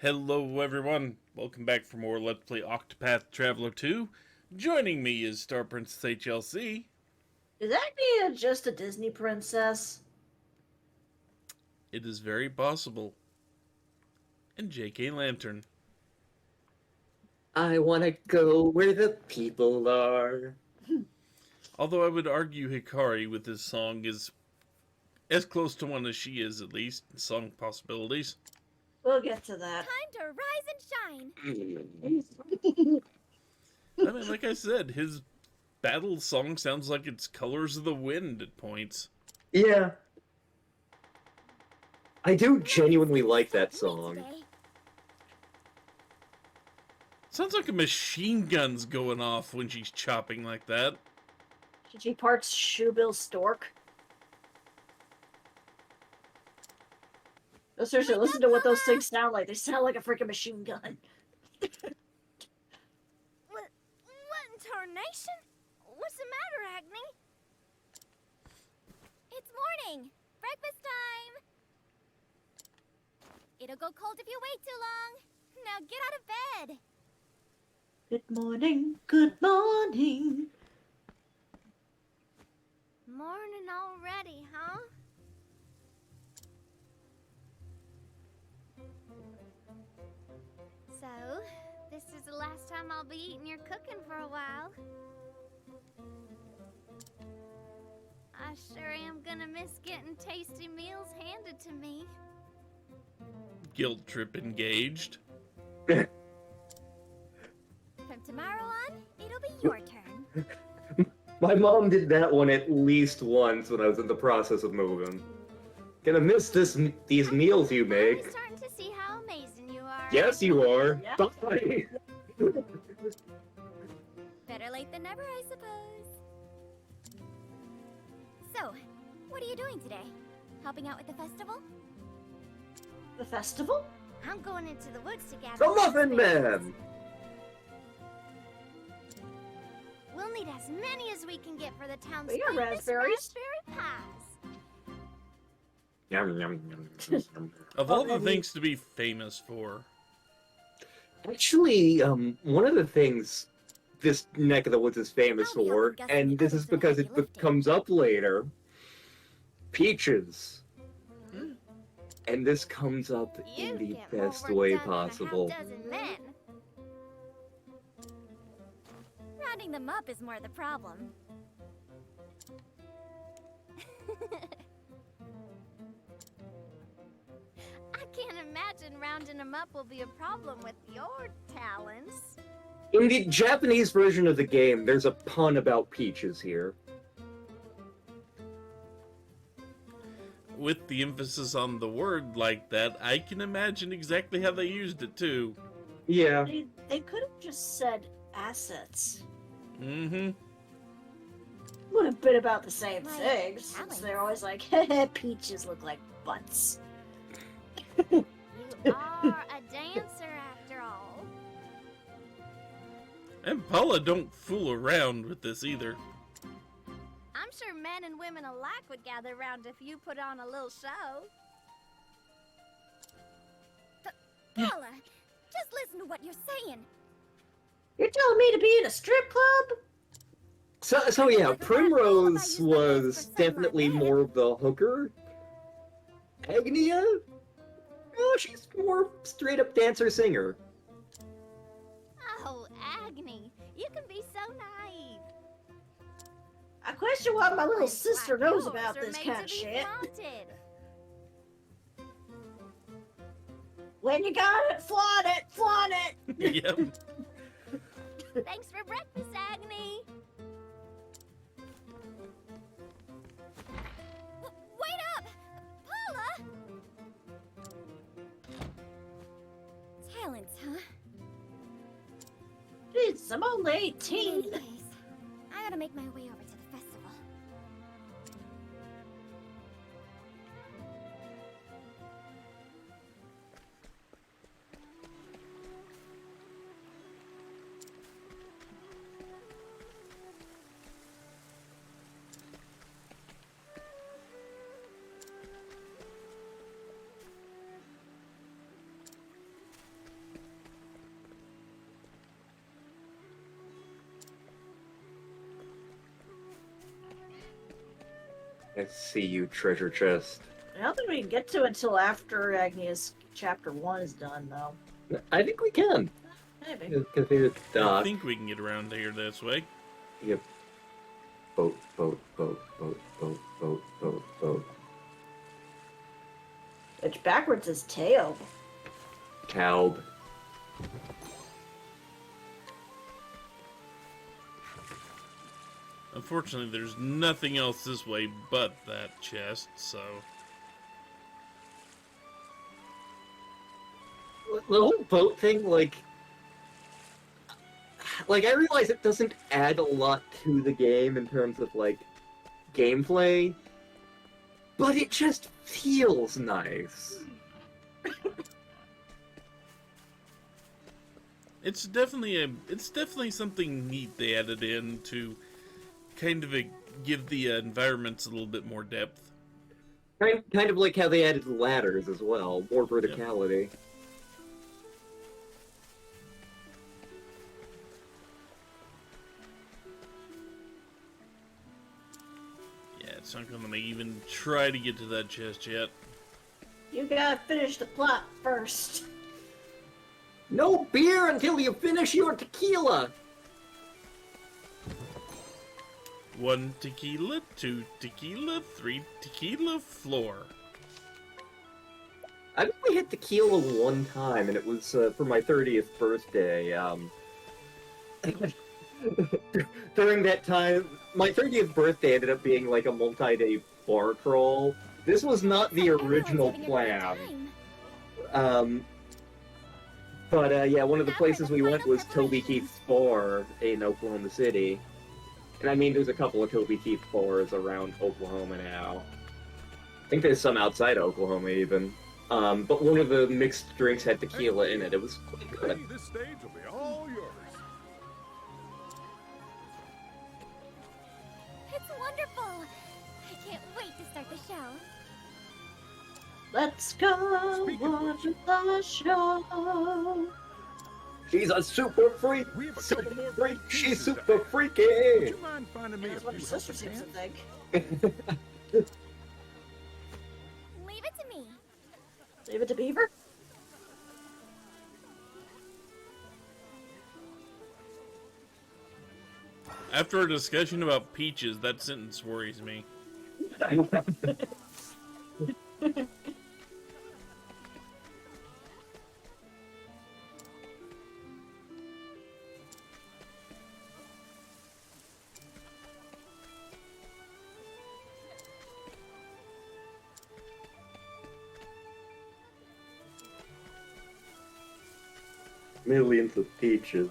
Hello everyone, welcome back for more Let's Play Octopath Traveler 2. Joining me is StarPrincessHLC. Is Agnea just a Disney princess? It is very possible. And JKLantern. I wanna go where the people are. Although I would argue Hikari with his song is as close to one as she is, at least, in song possibilities. We'll get to that. Time to rise and shine. I mean, like I said, his battle song sounds like it's Colors of the Wind at points. Yeah. I do genuinely like that song. Sounds like a machine gun's going off when she's chopping like that. Should she parts Shoebill Stork? No, seriously, listen to what those things sound like. They sound like a freaking machine gun. What in tarnation? What's the matter, Agnea? It's morning. Breakfast time. It'll go cold if you wait too long. Now get out of bed. Good morning, good morning. Morning already, huh? So, this is the last time I'll be eating your cooking for a while. I sure am gonna miss getting tasty meals handed to me. Guilt trip engaged. From tomorrow on, it'll be your turn. My mom did that one at least once when I was in the process of moving. Gonna miss these meals you I'm make. just starting to see how amazing you are. Yes, you are. Yeah. Bye. Better late than never, I suppose. So, what are you doing today? Helping out with the festival? The festival? I'm going into the woods to gather The Muffin raspberries. Man! We'll need as many as we can get for the town's We got famous raspberries. raspberry pies. Yum, yum, yum, yum, yum. Of all the things to be famous for. Actually, one of the things this neck of the woods is famous I'll be for, helping Gus and and the this others is with because heavy it lifting. comes up later, peaches. And this comes up You in the get more best work way done than a possible. half-dozen men. Rounding them up is more the problem. I can't imagine rounding them up will be a problem with your talents. In the Japanese version of the game, there's a pun about peaches here. With the emphasis on the word like that, I can imagine exactly how they used it too. Yeah. They could have just said assets. Mm-hmm. Would have been about the same My thing, since talents. they're always like, peaches look like butts. You are a dancer after all. And Paula don't fool around with this either. I'm sure men and women alike would gather round if you put on a little show. Paula, just listen to what you're saying. You're telling me to be in a strip club? So yeah, Primrose was definitely more of the hooker. Agnea? Oh, she's more straight up dancer singer. Oh, Agnea, you can be so naive. I question what my little Boys sister like knows yours about are this made kind to of be shit. flaunted. When you got it, flaunt it! Yep. Thanks for breakfast, Agnea. Wait up! Paula! Talents, huh? Jesus, I'm only In 18. any case, I gotta make my way over to the festival. I see you, treasure chest. I don't think we can get to it until after Agnea's chapter 1 is done, though. I think we can. Maybe. Because it's I dark. think we can get around here this way. Yep. Boat, boat, boat, boat, boat, boat, boat, boat. Which backwards is tail. Calb. Unfortunately, there's nothing else this way but that chest, so... The whole boat thing, like, I realize it doesn't add a lot to the game in terms of, like, gameplay, but it just feels nice. It's definitely something neat they added in to kind of give the environments a little bit more depth. Kind of like how they added ladders as well, more verticality. Yeah, it's not gonna even try to get to that chest yet. You gotta finish the plot first. No beer until you finish your tequila! 1 tequila, 2 tequila, 3 tequila, floor. I've only had tequila one time, and it was for my 30th birthday. During that time, my 30th birthday ended up being like a multi-day bar crawl. This was not the original plan. But yeah, one of the places we went was Toby Keith's Bar in Oklahoma City. And I mean, there's a couple of Toby Keith bars around Oklahoma now. I think there's some outside Oklahoma even. But one of the mixed drinks had tequila in it. It was quite good. Hey, this stage will be all yours. It's wonderful. I can't wait to start the show. Let's go watch the show. She's a super freak! We have a Super couple more freak! big She's pieces super ahead. freaky! Would you mind finding me a That's what her few sister helping seems to hands? think. Leave it to me. Leave it to Beaver? After a discussion about peaches, that sentence worries me. Millions of peaches.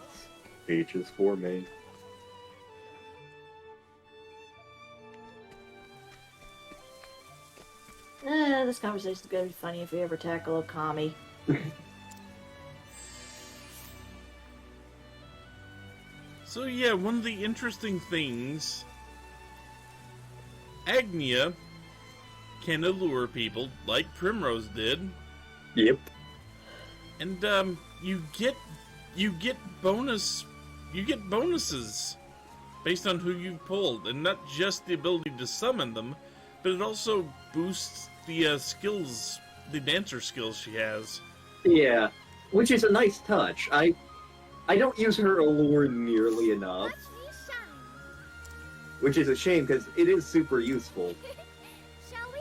Peaches for me. This conversation's gonna be funny if we ever tackle Okami. So yeah, one of the interesting things, Agnea can allure people like Primrose did, Yep. and you get bonuses based on who you pulled, and not just the ability to summon them, but it also boosts the skills, the dancer skills she has. Yeah. Which is a nice touch. I don't use her allure nearly enough, Watch me shine. which is a shame because it is super useful. Shall we?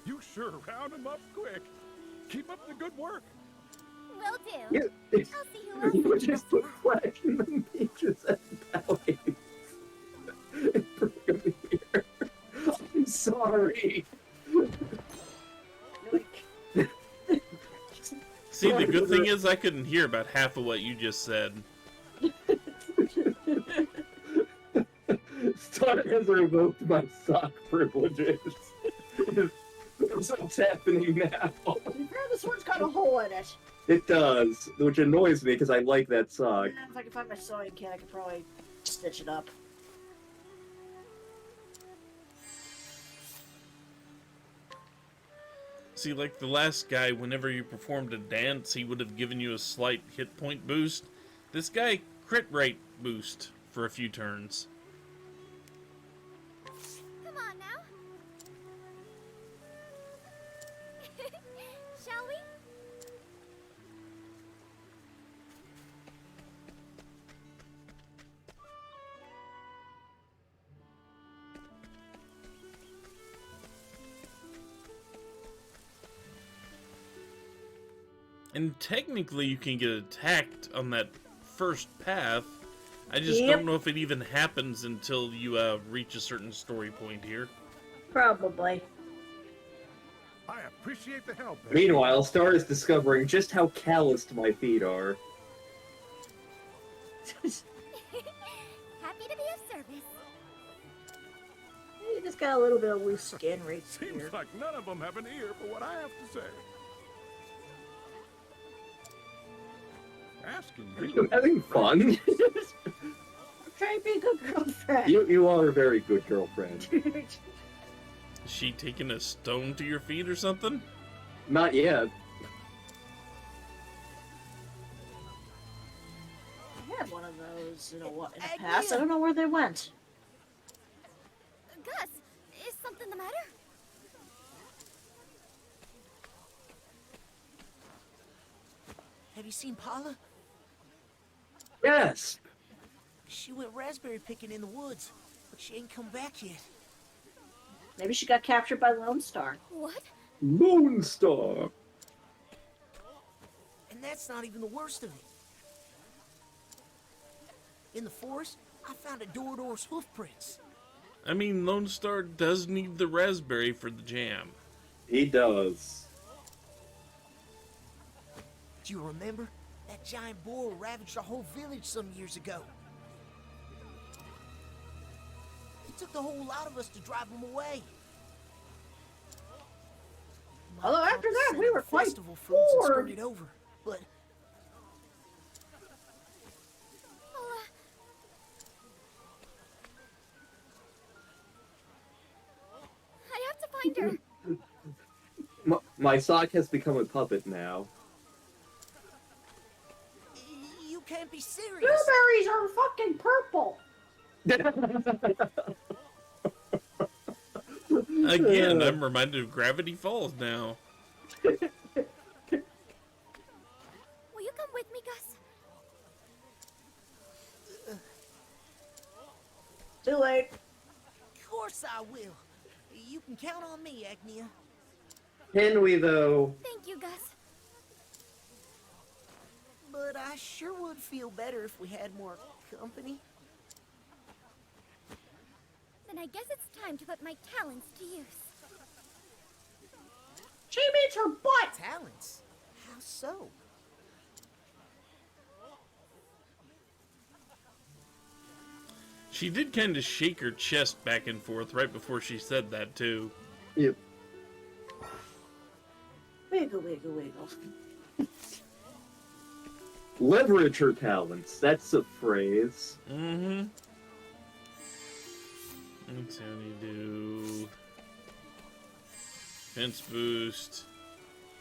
You sure round them up quick. Keep up the good work. Will do. You, I'll see who else you is just put flash in the peaches and bellies. Bring 'em here. I'm sorry. See, the good thing is I couldn't hear about half of what you just said. Star has revoked my sock privileges. That's what's happening now. To be fair, the sword's got a hole in it. It does, which annoys me because I like that sock. If I can find my sewing kit, I could probably stitch it up. See, like the last guy, whenever you performed a dance, he would have given you a slight hit point boost. This guy, crit rate boost for a few turns. Come on now. Shall we? And technically you can get attacked on that first path. I just Yep. don't know if it even happens until you reach a certain story point here. Probably. I appreciate the help. Eggnia. Meanwhile, Star is discovering just how calloused my feet are. Happy to be of service. You just got a little bit of loose skin right here. Seems like none of them have an ear for what I have to say. Asking Are you. you having fun? I'm trying to be a good girlfriend. you are a very good girlfriend. Is she taking a stone to your feet or something? Not yet. I had one of those in the past. I don't know where they went. Gus, is something the matter? Have you seen Paula? Yes. She went raspberry picking in the woods, but she ain't come back yet. Maybe she got captured by Lone Star. What? Lone Star. And that's not even the worst of it. In the forest, I found a Dorador's hoof prints. I mean, Lone Star does need the raspberry for the jam. He does. Do you remember? That giant boar ravaged our whole village some years ago. It took the whole lot of us to drive him away. My Although after papa that, sent we him were quite festival fruits and bored. scurried over, but I have to find her. My sock has become a puppet now. you can't be serious. Blueberries are fucking purple. Again, I'm reminded of Gravity Falls now. Will you come with me, Gus? Too late. Of course I will. You can count on me, Agnea. Can we, though? Thank you, Gus. But I sure would feel better if we had more company. Then I guess it's time to put my talents to use. She meets her butt. Talents? How so? She did kind of shake her chest back and forth right before she said that, too. Yep. Wiggle, wiggle, wiggle. Leverage her talents. That's a phrase. Mm-hmm. Let's see how you do. Defense boost.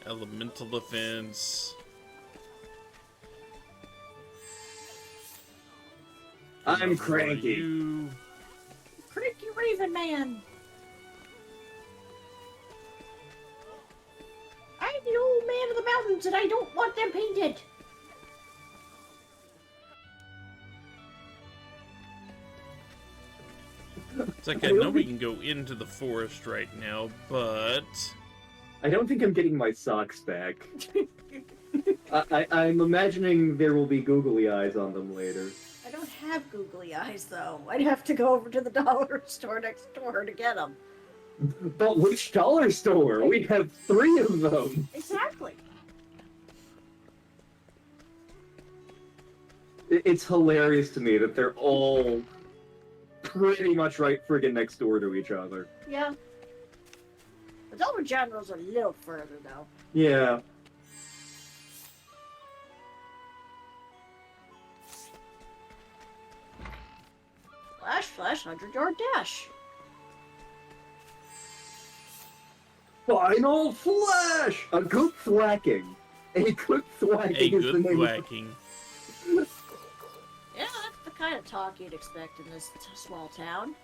Elemental defense. I'm For cranky. you. Cranky Raven Man. I'm the old man of the mountains and I don't want them painted. It's like I know we can go into the forest right now, but I don't think I'm getting my socks back. I'm imagining there will be googly eyes on them later. I don't have googly eyes though. I'd have to go over to the dollar store next door to get them. But which dollar store? We have 3 of them. Exactly. It's hilarious to me that they're all pretty much right friggin' next door to each other. Yeah. The Dollar General's a little further though. Yeah. Flash, 100-yard dash. Final Flash! A good thwacking. A good thwacking A is the good name. whacking. Yeah, that's the kind of talk you'd expect in this small town.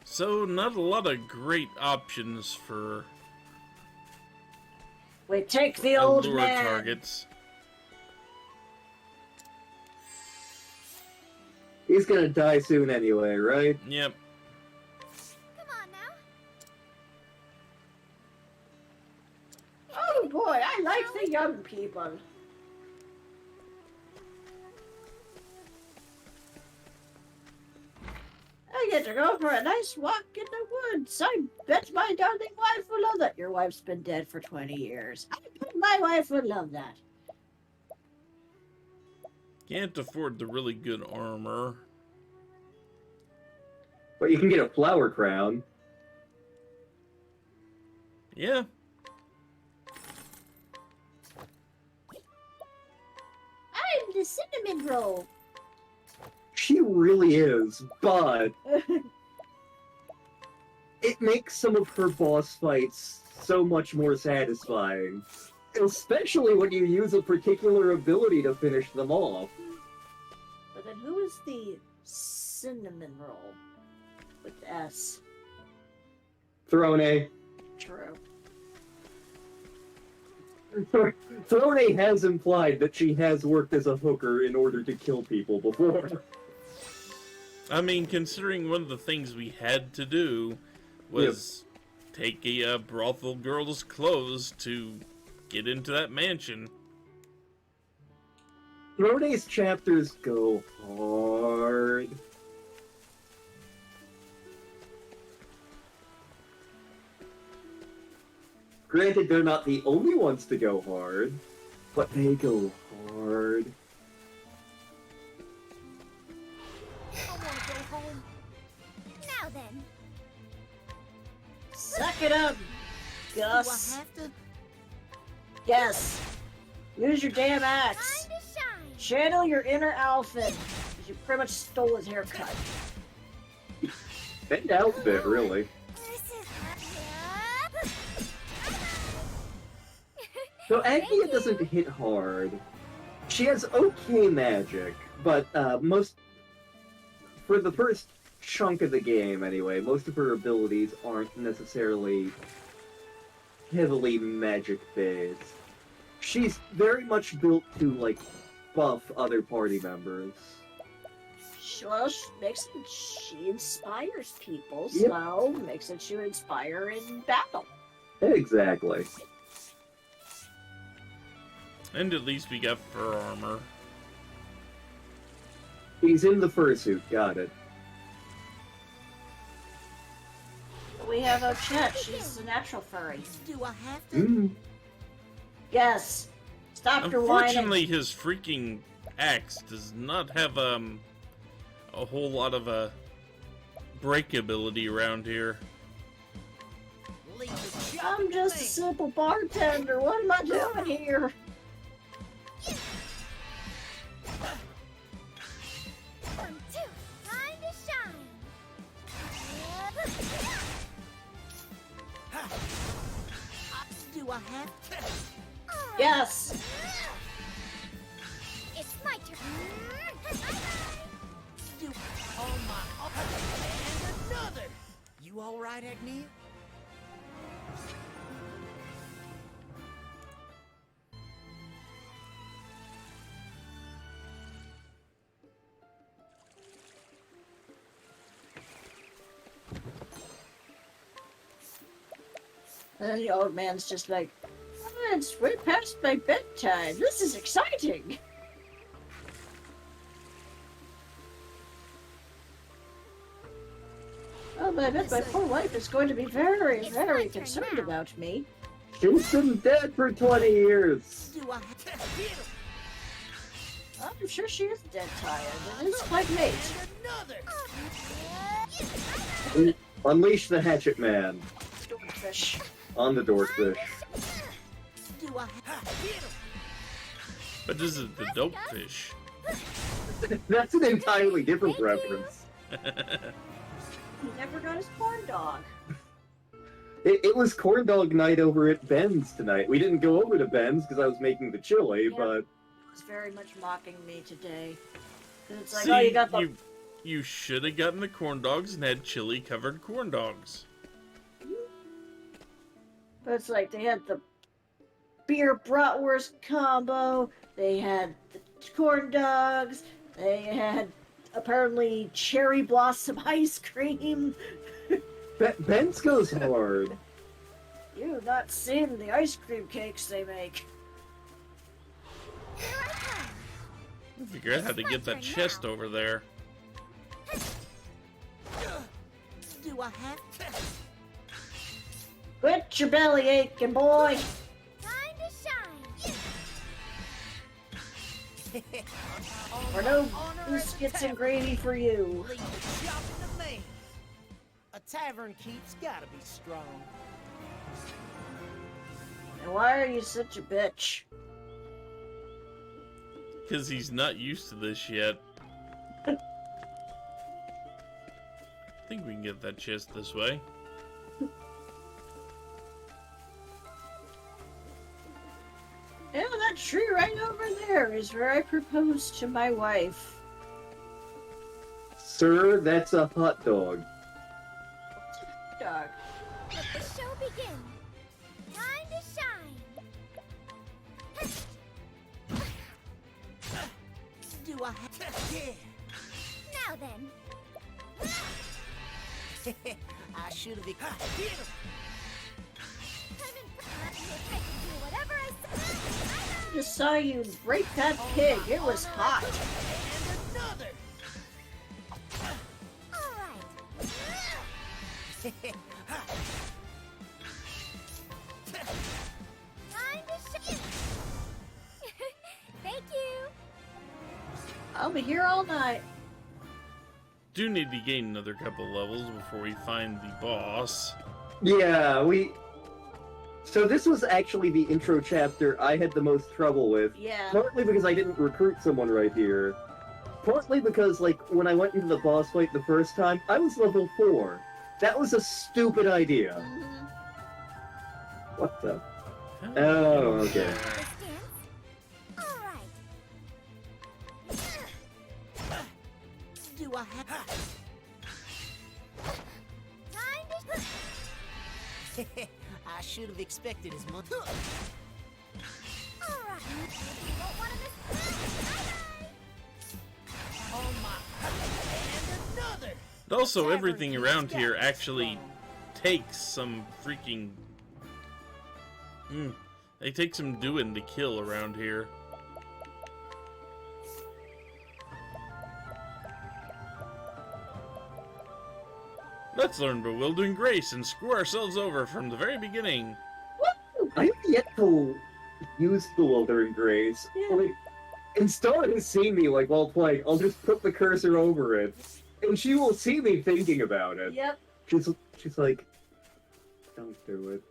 So, not a lot of great options for We take the old allure man. targets. He's gonna die soon anyway, right? Yep. Come on now. Oh boy, I like the young people. I get to go for a nice walk in the woods. I bet my darling wife will love that. Your wife's been dead for 20 years. I bet my wife would love that. Can't afford the really good armor. But you can get a flower crown. Yeah. I'm the cinnamon roll. She really is, but it makes some of her boss fights so much more satisfying. Especially when you use a particular ability to finish them off. But then who is the cinnamon roll with the S? Throne. True. Throne has implied that she has worked as a hooker in order to kill people before. I mean, considering one of the things we had to do was take a brothel girl's clothes to get into that mansion. Throne's chapters go hard. Granted, they're not the only ones to go hard, but they go hard. I want to go home. Now then. Suck it up, Do I Gus. have to? Yes. Use your damn Time axe. to shine. Channel your inner Alfred. 'Cause you pretty much stole his haircut. Bend out a bit, really. This is So Agnea doesn't hit hard. She has okay magic, but for the first chunk of the game anyway, most of her abilities aren't necessarily heavily magic based. She's very much built to like buff other party members. Well, she inspires people, Yep. so makes it to inspire in battle. Exactly. And at least we got fur armor. He's in the fursuit, got it. We have Ochette. She's a natural furry. Do I have to? Mm. Yes. Stop your whining. Unfortunately, his freaking axe does not have a whole lot of breakability around here. Leave the I'm just a thing. simple bartender. What am I doing here? One, two. Time to shine. Do I have to? Yes. It's my turn. Do oh my and another. You all right, Agnea? And the old man's just like, "Oh, it's way past my bedtime. This is exciting. Oh, but I bet my poor wife is going to be very, very concerned about me. She's been dead for 20 years. Do I have to? Get him. I'm sure she is dead tired, and it's quite late. And another. Unleash the Hatchet Man Dorkfish. on the Dorkfish. Do I have to? Get him. But this is the dope fish. That's an entirely different reference. He never got his corn dog. It was corn dog night over at Ben's tonight. We didn't go over to Ben's because I was making the chili, Yep. but He was very much mocking me today. 'Cause it's like, See, oh, you got the... you should have gotten the corn dogs and had chili-covered corn dogs. But it's like, they had the beer bratwurst combo, they had the corn dogs, they had apparently cherry blossom ice cream. Ben's goes hard. You've not seen the ice cream cakes they make. Here I come. I figure out how to get that chest over there. Do I have to? Quit your belly aching, boy. Time to shine. Or no biscuits and gravy for you. Leave the shopping to me. A tavern keep's gotta be strong. And why are you such a bitch? Because he's not used to this yet. I think we can get that chest this way. Yeah, that tree right over there is where I proposed to my wife. Sir, that's a hot dog. Dog. Let the show begin. Time to shine. Do I have to? Yeah. Now then. I should have. Get him. I'm in. I can do whatever I say. I just saw you break that pig. It was hot. And another. All right. Time to shine. Thank you. I'll be here all night. Do need to gain another couple levels before we find the boss. Yeah, So this was actually the intro chapter I had the most trouble with. Yeah. Partly because I didn't recruit someone right here. Partly because, like, when I went into the boss fight the first time, I was level 4. That was a stupid idea. Mhm. What the? Oh, okay. This dance. All right. Do I have Time to. I should have expected as much. All right. You won't want to miss. Bye-bye. On my. And another. Also, everything around here actually takes some freaking... they take some doing to kill around here. Let's learn Bewildering Grace and screw ourselves over from the very beginning. I have yet to use Bewildering Grace. Yeah. Like, and Star has seen me, like, while playing. I'll just put the cursor over it, and she will see me thinking about it. Yep. She's like, don't do it.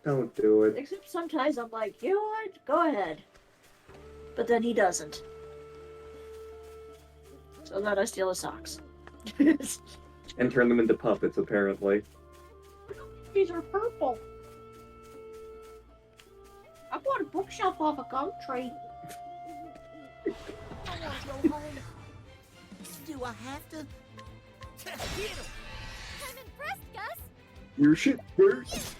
Don't do it. Except sometimes I'm like, you know what? Go ahead. But then he doesn't. So then I steal his socks. And turn them into puppets, apparently. These are purple. I bought a bookshelf off a gum tree. I want to go home. Do I have to? Get him. I'm impressed, Gus. Your shit hurts.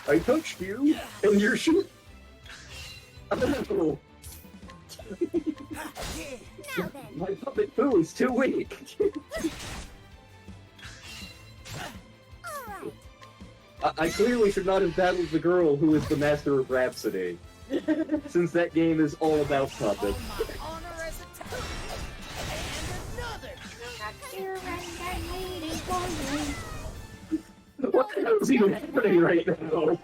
I touched you, and your shit. Oh, Yeah. Now then. my puppet poo is too weak. All right. I clearly should not have battled the girl who is the master of Rhapsody, since that game is all about puppets. On my honor as a and another. What the hell is even happening right now?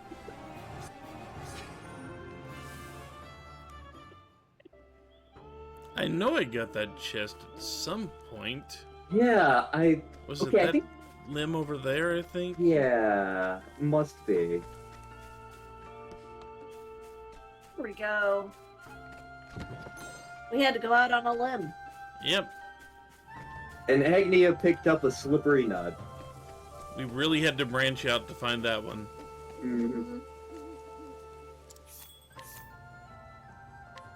I know I got that chest at some point. Yeah, Was Okay, I it that think- limb over there, I think? Yeah, must be. Here we go. We had to go out on a limb. Yep. And Agnea picked up a slippery nut. We really had to branch out to find that one. Mhm.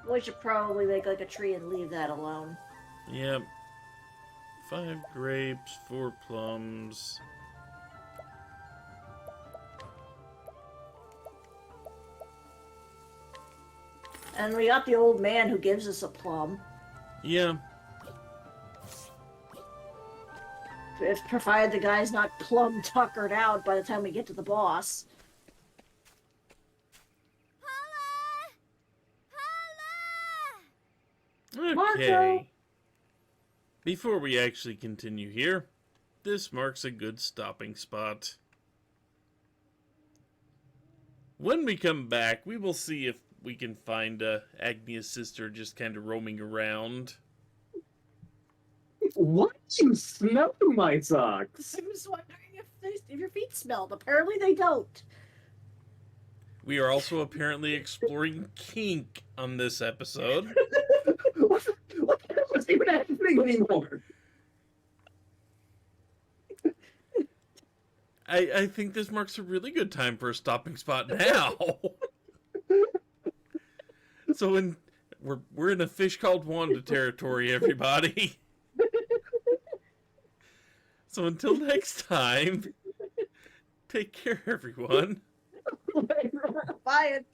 We should probably make like a tree and leave that alone. Yep. 5 grapes, 4 plums. And we got the old man who gives us a plum. Yeah. If provided the guy's not plum tuckered out by the time we get to the boss. Okay. Marco! Before we actually continue here, this marks a good stopping spot. When we come back, we will see if we can find Agnea's sister just kind of roaming around. What? You smell my socks? I was wondering if your feet smelled. Apparently they don't. We are also apparently exploring kink on this episode. What the hell is even happening anymore? I think this marks a really good time for a stopping spot now. So we're in a fish called Wanda territory, everybody. So until next time, take care, everyone. Bye.